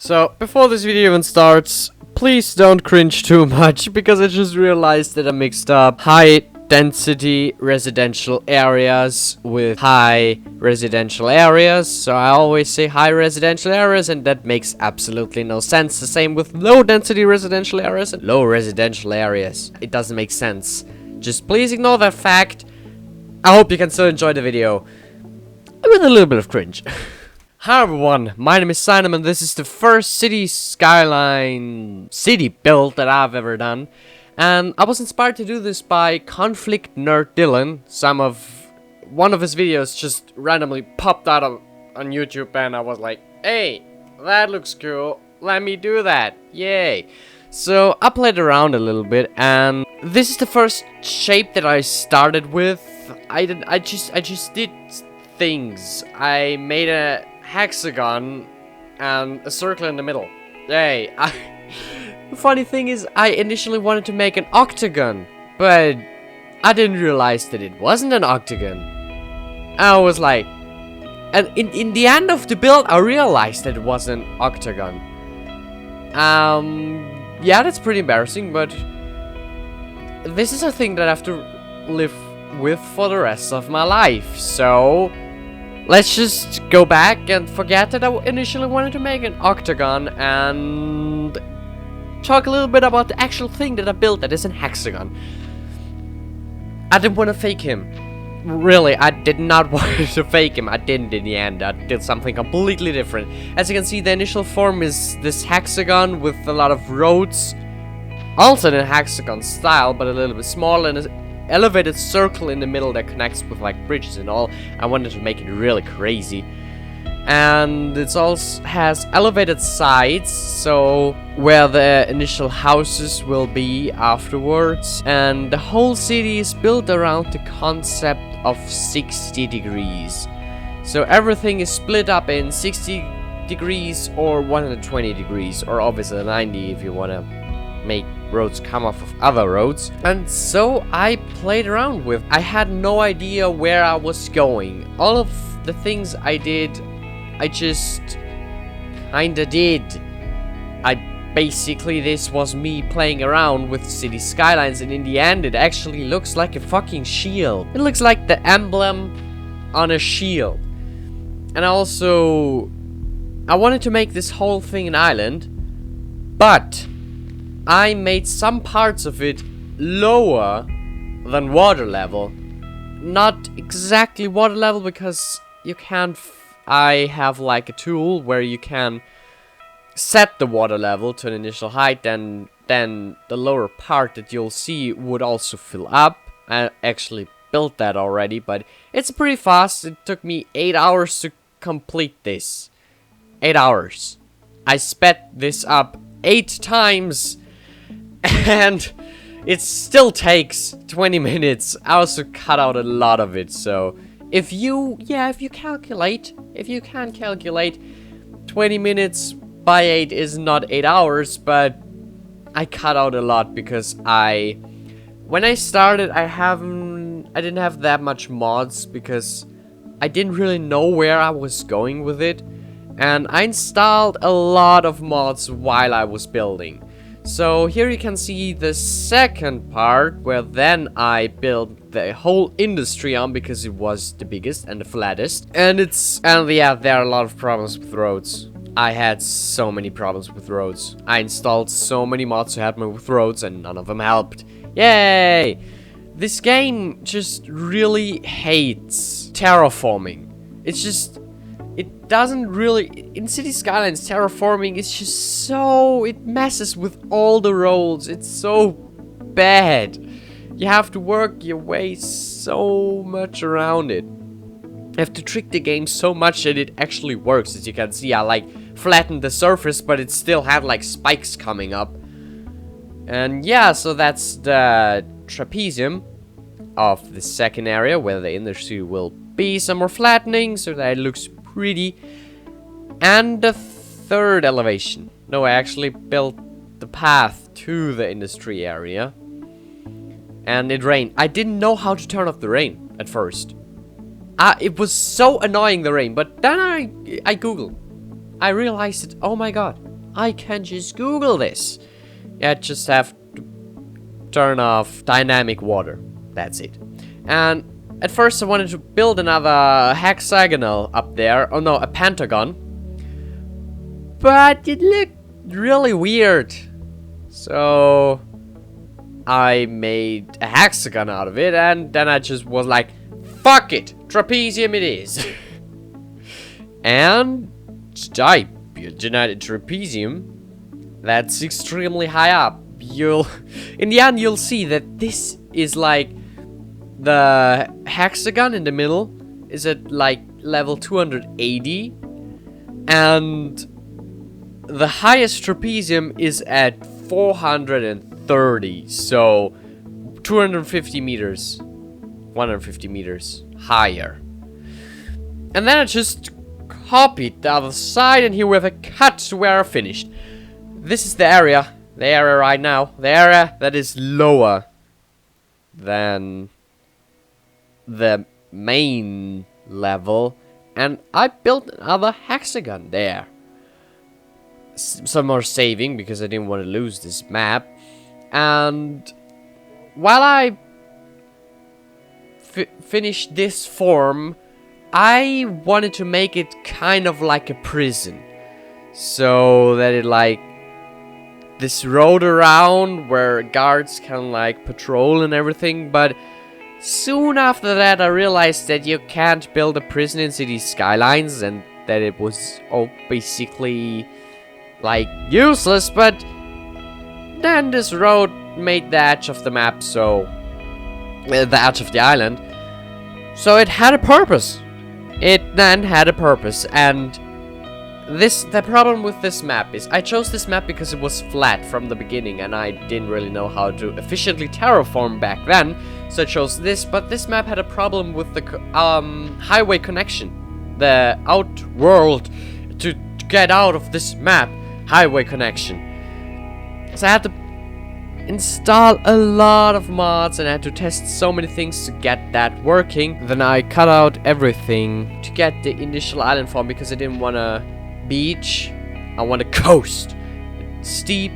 So, before this video even starts, please don't cringe too much, because I just realized that I mixed up high density residential areas with high residential areas. So I always say high residential areas, and that makes absolutely no sense. The same with low density residential areas and low residential areas. It doesn't make sense. Just please ignore that fact. I hope you can still enjoy the video with a little bit of cringe. Hi everyone, my name is Sinum, and this is the first Cities Skylines City Build that I've ever done. And I was inspired to do this by Conflict Nerd Dylan. One of his videos just randomly popped out on YouTube, and I was like, hey, that looks cool, let me do that, yay. So I played around a little bit, and this is the first shape that I started with. I just did things. I made a hexagon and a circle in the middle. Yay. The funny thing is, I initially wanted to make an octagon, but I didn't realize that it wasn't an octagon. I was like, and in the end of the build, I realized that it was an octagon. Yeah, that's pretty embarrassing, but this is a thing that I have to live with for the rest of my life. So let's just go back and forget that I initially wanted to make an octagon and talk a little bit about the actual thing that I built that is an hexagon. I didn't want to fake him. Really, I did not want to fake him. I didn't in the end. I did something completely different. As you can see, the initial form is this hexagon with a lot of roads. Also in a hexagon style, but a little bit smaller, and an elevated circle in the middle that connects with like bridges and all. I wanted to make it really crazy. And it also has elevated sides, so where the initial houses will be afterwards. And the whole city is built around the concept of 60 degrees. So everything is split up in 60 degrees or 120 degrees, or obviously 90 if you want to make roads come off of other roads. And so I played around with. I had no idea where I was going. All of the things I did, I just kinda did. Basically, this was me playing around with City Skylines, and in the end it actually looks like a fucking shield. It looks like the emblem on a shield. And I wanted to make this whole thing an island, but I made some parts of it lower than water level. Not exactly water level, because you can't I have like a tool where you can set the water level to an initial height, and then the lower part that you'll see would also fill up. I actually built that already, but it's pretty fast. It took me 8 hours to complete this. 8 hours. I sped this up 8 times, and it still takes 20 minutes. I also cut out a lot of it, so if you can calculate, 20 minutes by 8 is not 8 hours, but I cut out a lot because when I started, I didn't have that much mods because I didn't really know where I was going with it, and I installed a lot of mods while I was building. So here you can see the second part, where then I built the whole industry on because it was the biggest and the flattest. And yeah, there are a lot of problems with roads. I had so many problems with roads. I installed so many mods to help me with roads, and none of them helped. Yay! This game just really hates terraforming. It doesn't really. In City Skylines, terraforming is just so. It messes with all the roads. It's so bad. You have to work your way so much around it. You have to trick the game so much that it actually works. As you can see, I like flattened the surface, but it still had like spikes coming up. And yeah, so that's the trapezium of the second area, where the industry will be. Some more flattening so that it looks pretty. And the third elevation. No, I actually built the path to the industry area. And it rained. I didn't know how to turn off the rain at first. It was so annoying, the rain. But then I googled. I realized it. Oh my god. I can just Google this. I just have to turn off dynamic water. That's it. And at first I wanted to build another hexagonal up there. Oh no, a pentagon. But it looked really weird. So I made a hexagon out of it, and then I just was like, fuck it, trapezium it is. And I built United Trapezium. That's extremely high up. In the end, you'll see that this is like the hexagon in the middle is at like level 280, and the highest trapezium is at 430, so 250 meters, 150 meters higher. And then I just copied the other side, and here we have a cut to where I finished. This is the area right now, the area that is lower than the main level, and I built another hexagon there. Some more saving because I didn't want to lose this map. And while I finished this form, I wanted to make it kind of like a prison, so that it like this road around where guards can like patrol and everything. But soon after that I realized that you can't build a prison in Cities Skylines, and that it was all basically like useless. But then this road made the edge of the map, so the edge of the island, so it had a purpose. It then had a purpose. And the problem with this map is I chose this map because it was flat from the beginning, and I didn't really know how to efficiently terraform back then, so I chose this. But this map had a problem with the highway connection, the outworld to get out of this map highway connection. So I had to install a lot of mods, and I had to test so many things to get that working. Then I cut out everything to get the initial island form, because I didn't want a beach, I want a coast. Steep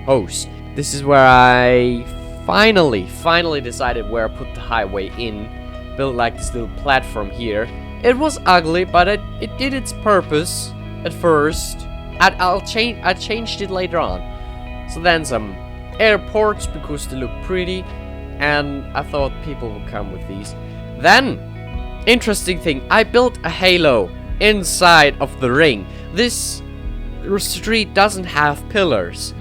coast. This is where I finally decided where I put the highway in. Built like this little platform here. It was ugly, but it did its purpose at first. I changed it later on. So then some airports, because they look pretty, and I thought people would come with these. Then, interesting thing, I built a halo inside of the ring. This street doesn't have pillars,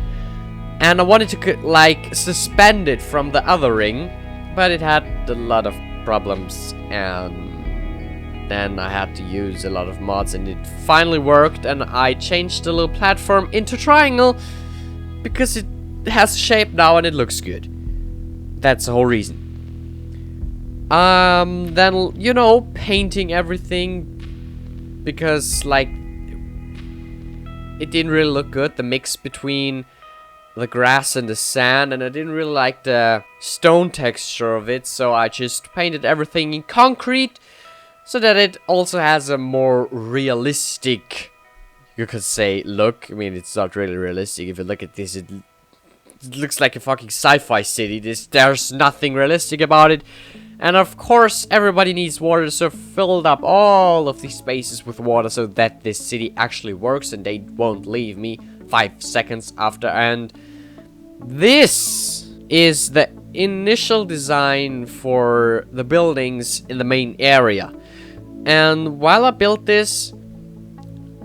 and I wanted to like suspend it from the other ring, but it had a lot of problems, and then I had to use a lot of mods, and it finally worked. And I changed the little platform into triangle because it has shape now and it looks good. That's the whole reason. Then, you know, painting everything, because like it didn't really look good, the mix between the grass and the sand, and I didn't really like the stone texture of it, so I just painted everything in concrete, so that it also has a more realistic, you could say, look. I mean, it's not really realistic. If you look at this, it looks like a fucking sci-fi city. There's nothing realistic about it. And of course, everybody needs water, so I filled up all of these spaces with water, so that this city actually works and they won't leave me 5 seconds after. And this is the initial design for the buildings in the main area. And while I built this,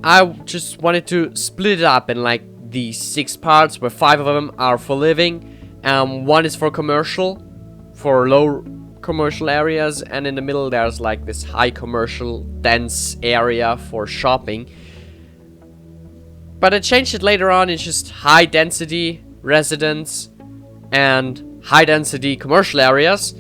I just wanted to split it up in like these 6 parts, where 5 of them are for living, and 1 is for commercial, for low commercial areas, and in the middle there's like this high commercial dense area for shopping. But I changed it later on. It's just high density residents and high density commercial areas.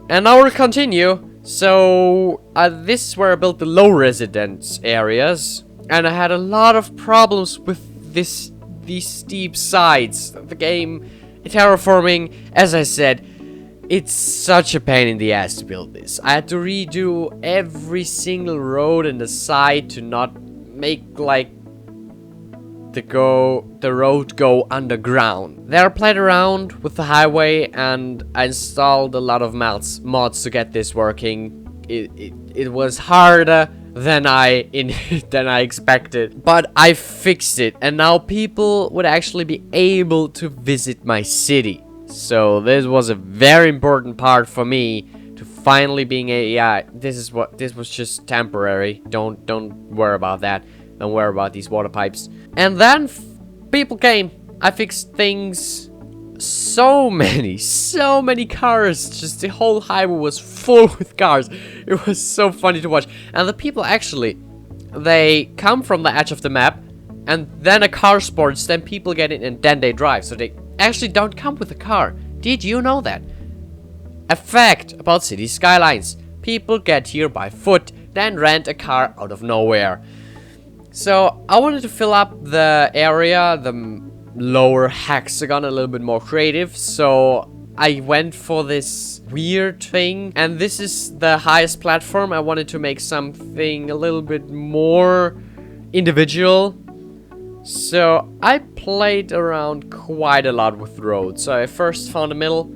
And now we'll continue. So this is where I built the low residence areas, and I had a lot of problems with these steep sides. The game, terraforming, as I said, it's such a pain in the ass to build this. I had to redo every single road in the side to not make like the road go underground. There I played around with the highway and I installed a lot of mods to get this working. It was harder than I expected, but I fixed it, and now people would actually be able to visit my city. So this was a very important part for me to finally being a this was just temporary. Don't worry about that. Don't worry about these water pipes. And then people came. I fixed things. So many cars. Just the whole highway was full with cars. It was so funny to watch. And the people actually, they come from the edge of the map, and then a car spawns, then people get in, and then they drive. So they actually don't come with a car. Did you know that? A fact about Cities Skylines. People get here by foot, then rent a car out of nowhere. So I wanted to fill up the area, the lower hexagon, a little bit more creative, so I went for this weird thing, and this is the highest platform. I wanted to make something a little bit more individual, so I played around quite a lot with roads. So I first found the middle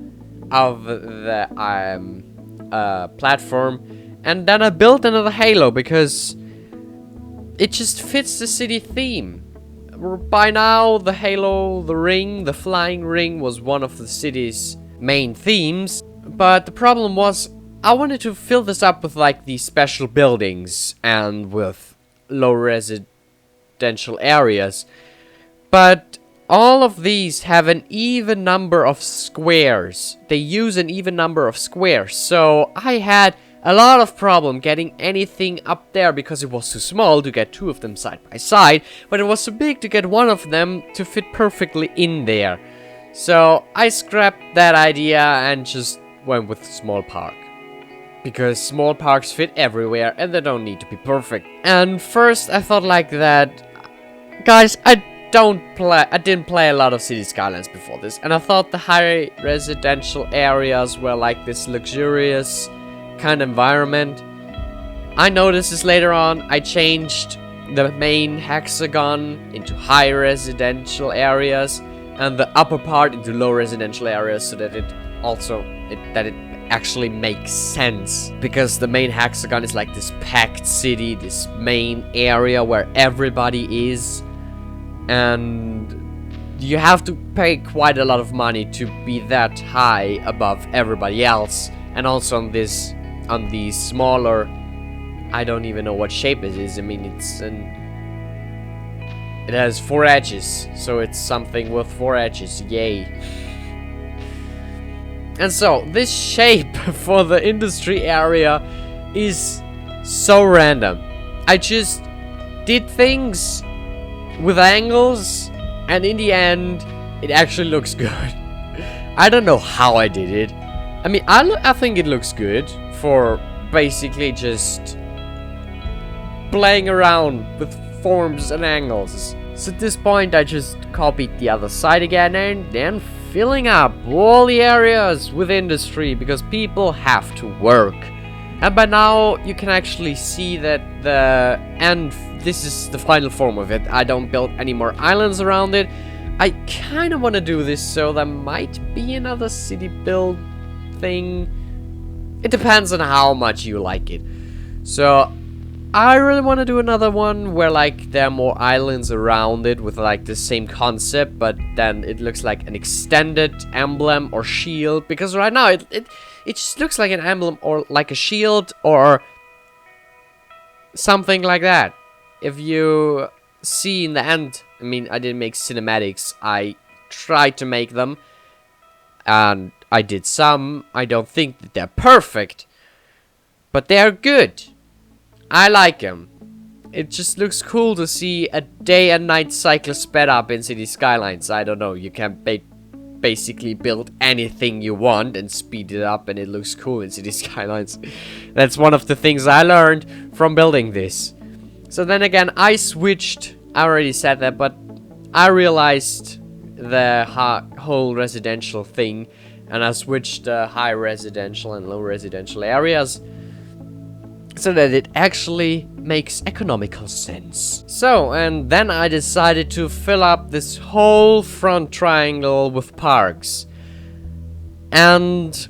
of the platform, and then I built another halo because it just fits the city theme. By now, the halo, the ring, the flying ring was one of the city's main themes. But the problem was, I wanted to fill this up with like these special buildings and with low residential areas. But all of these have an even number of squares. They use an even number of squares. So I had a lot of problem getting anything up there because it was too small to get two of them side by side, but it was too big to get one of them to fit perfectly in there. So I scrapped that idea and just went with small park. Because small parks fit everywhere and they don't need to be perfect. And first I thought like that, guys, I didn't play a lot of Cities Skylines before this, and I thought the high residential areas were like this luxurious kind of environment. I noticed this later on. I changed the main hexagon into high residential areas and the upper part into low residential areas, so that it actually makes sense, because the main hexagon is like this packed city, this main area where everybody is, and you have to pay quite a lot of money to be that high above everybody else. And also on these smaller, I don't even know what shape it is. I mean, it has 4 edges, so it's something with 4 edges. Yay. And so this shape for the industry area is so random. I just did things with angles, and in the end it actually looks good. I don't know how I did it. I mean, I think it looks good for basically just playing around with forms and angles. So at this point I just copied the other side again and then filling up all the areas with industry, because people have to work. And by now you can actually see that this is the final form of it. I don't build any more islands around it. I kind of want to do this, so there might be another city build thing. It depends on how much you like it. So I really want to do another one where like there are more islands around it with like the same concept, but then it looks like an extended emblem or shield, because right now it just looks like an emblem or like a shield or something like that. If you see in the end, I mean, I didn't make cinematics, I tried to make them, and I did some. I don't think that they're perfect, but they're good. I like them. It just looks cool to see a day and night cycle sped up in Cities Skylines. I don't know, you can basically build anything you want and speed it up, and it looks cool in Cities Skylines. That's one of the things I learned from building this. So then again, I switched. I already said that, but I realized the whole residential thing, and I switched high residential and low residential areas. so that it actually makes economical sense. So, and then I decided to fill up this whole front triangle with parks. And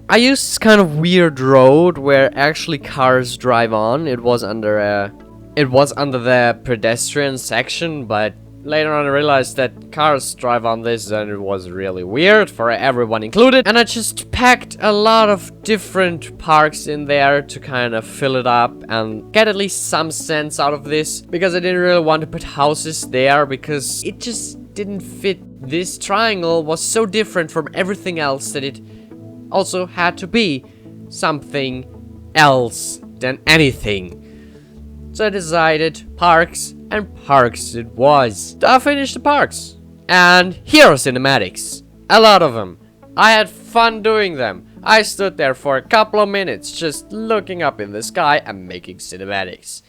I used this kind of weird road where actually cars drive on. It was under the pedestrian section, but later on I realized that cars drive on this and it was really weird for everyone included. And I just packed a lot of different parks in there to kind of fill it up and get at least some sense out of this, because I didn't really want to put houses there because it just didn't fit. This triangle was so different from everything else that it also had to be something else than anything. So I decided parks, and parks it was. I finished the parks. And here are cinematics. A lot of them. I had fun doing them. I stood there for a couple of minutes just looking up in the sky and making cinematics.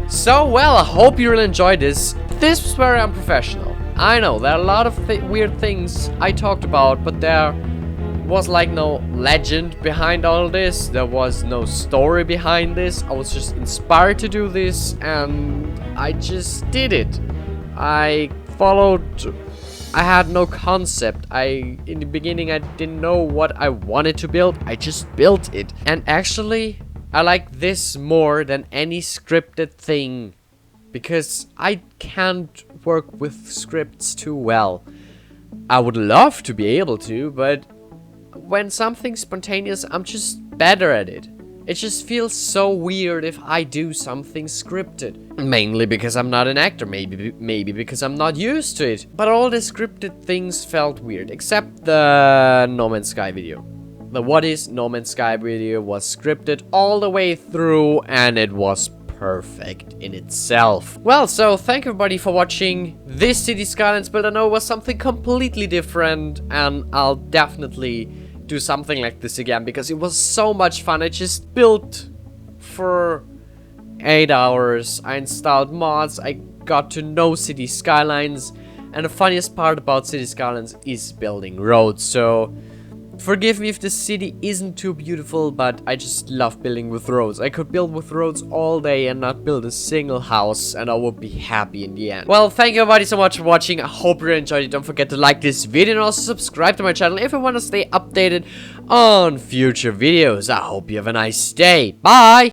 So, well, I hope you really enjoyed this. This was very unprofessional. I know, there are a lot of weird things I talked about, but there was like no legend behind all this. There was no story behind this. I was just inspired to do this, and I just did it. I had no concept. In the beginning, I didn't know what I wanted to build. I just built it. And actually, I like this more than any scripted thing, because I can't work with scripts too well. I would love to be able to, but when something's spontaneous, I'm just better at it. It just feels so weird if I do something scripted. Mainly because I'm not an actor, maybe because I'm not used to it. But all the scripted things felt weird, except the No Man's Sky video. The What Is No Man's Sky video was scripted all the way through, and it was perfect in itself. Well, so thank everybody for watching this Cities Skylines build. I know it was something completely different, and I'll definitely do something like this again because it was so much fun. I just built for 8 hours. I installed mods. I got to know Cities Skylines, and the funniest part about Cities Skylines is building roads. So forgive me if the city isn't too beautiful, but I just love building with roads. I could build with roads all day and not build a single house, and I would be happy in the end. Well, thank you everybody so much for watching. I hope you enjoyed it. Don't forget to like this video and also subscribe to my channel if you want to stay updated on future videos. I hope you have a nice day. Bye!